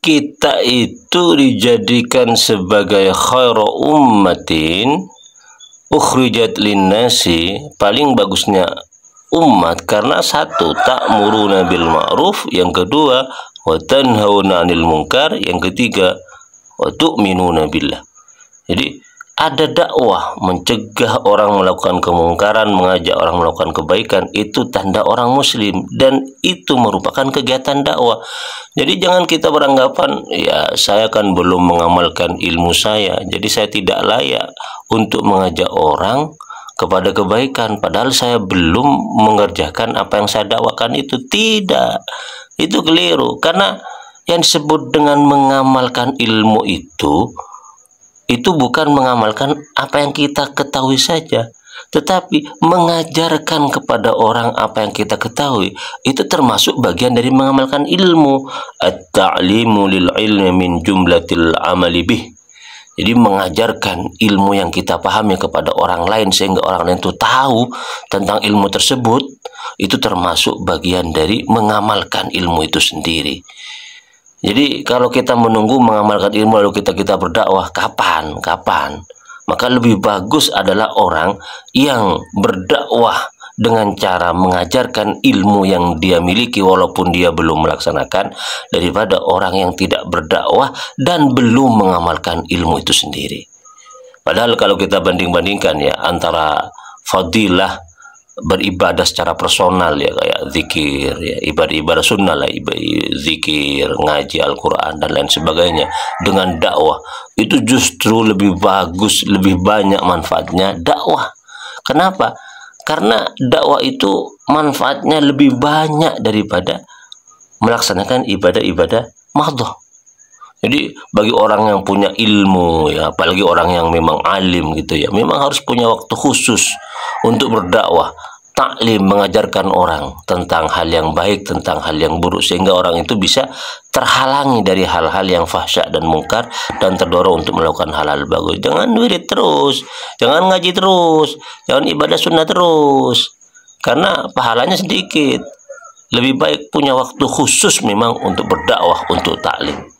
kita itu dijadikan sebagai khairu ummatin ukhrijat linnasi, paling bagusnya umat karena satu, ta'muruna bil ma'ruf, yang kedua wa tanhauna 'anil munkar, yang ketiga wa tu'minuna billah. Jadi ada dakwah mencegah orang melakukan kemungkaran, mengajak orang melakukan kebaikan, itu tanda orang muslim dan itu merupakan kegiatan dakwah. Jadi jangan kita beranggapan ya saya kan belum mengamalkan ilmu saya, jadi saya tidak layak untuk mengajak orang kepada kebaikan, padahal saya belum mengerjakan apa yang saya dakwakan itu. Tidak, itu keliru, karena yang disebut dengan mengamalkan ilmu itu bukan mengamalkan apa yang kita ketahui saja, tetapi mengajarkan kepada orang apa yang kita ketahui. Itu termasuk bagian dari mengamalkan ilmu. At-ta'limu lil ilmi min jumlatil amali bih. Jadi mengajarkan ilmu yang kita pahami kepada orang lain sehingga orang lain itu tahu tentang ilmu tersebut, itu termasuk bagian dari mengamalkan ilmu itu sendiri. Jadi kalau kita menunggu mengamalkan ilmu lalu kita berdakwah, kapan? Maka lebih bagus adalah orang yang berdakwah dengan cara mengajarkan ilmu yang dia miliki walaupun dia belum melaksanakan, daripada orang yang tidak berdakwah dan belum mengamalkan ilmu itu sendiri. Padahal kalau kita banding-bandingkan ya antara fadilah beribadah secara personal ya, kayak zikir ya, ibadah sunnah lah, zikir, ngaji Al-Quran dan lain sebagainya, dengan dakwah, itu justru lebih bagus, lebih banyak manfaatnya dakwah. Kenapa? Karena dakwah itu manfaatnya lebih banyak daripada melaksanakan ibadah-ibadah mahdhah. Jadi bagi orang yang punya ilmu ya, apalagi orang yang memang alim gitu ya, memang harus punya waktu khusus untuk berdakwah, taklim, mengajarkan orang tentang hal yang baik, tentang hal yang buruk, sehingga orang itu bisa terhalangi dari hal-hal yang fahsya dan mungkar dan terdorong untuk melakukan hal-hal bagus. Jangan wirid terus, jangan ngaji terus, jangan ibadah sunnah terus, karena pahalanya sedikit. Lebih baik punya waktu khusus memang untuk berdakwah, untuk taklim.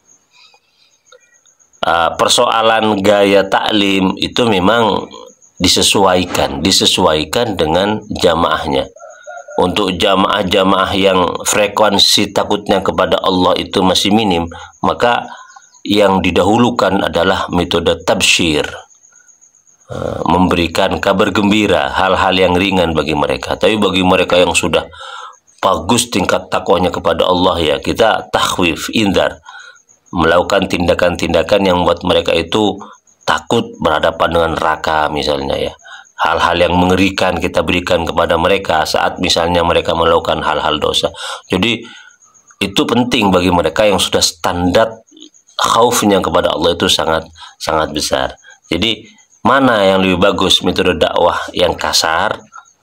Persoalan gaya taklim itu memang disesuaikan dengan jamaahnya. Untuk jamaah-jamaah yang frekuensi takutnya kepada Allah itu masih minim, maka yang didahulukan adalah metode tabsyir, memberikan kabar gembira, hal-hal yang ringan bagi mereka. Tapi bagi mereka yang sudah bagus tingkat takwanya kepada Allah ya, kita takhwif, indar, melakukan tindakan-tindakan yang membuat mereka itu takut berhadapan dengan neraka misalnya ya. Hal-hal yang mengerikan kita berikan kepada mereka saat misalnya mereka melakukan hal-hal dosa. Jadi itu penting bagi mereka yang sudah standar khaufnya kepada Allah itu sangat besar. Jadi mana yang lebih bagus, metode dakwah yang kasar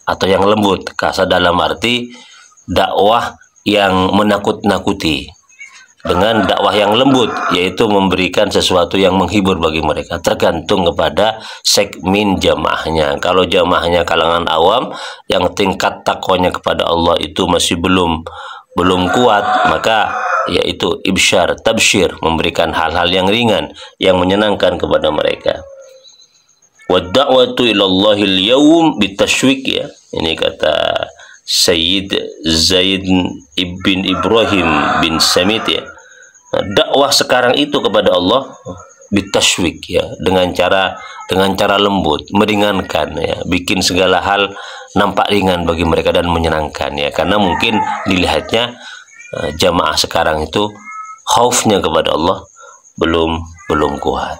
atau yang lembut? Kasar dalam arti dakwah yang menakut-nakuti, dengan dakwah yang lembut, yaitu memberikan sesuatu yang menghibur bagi mereka, tergantung kepada segmen jamaahnya. Kalau jamaahnya kalangan awam yang tingkat takwanya kepada Allah itu masih belum kuat, maka yaitu ibsyar, tabsyir, memberikan hal-hal yang ringan yang menyenangkan kepada mereka. Wa da'watu ilallahil yawm bitashwik ya. Ini kata Sayyid Zaid ibn Ibrahim bin Samit ya. Dakwah sekarang itu kepada Allah bitashwik ya, dengan cara lembut, meringankan ya, bikin segala hal nampak ringan bagi mereka dan menyenangkan ya, karena mungkin dilihatnya jamaah sekarang itu khaufnya kepada Allah belum kuat.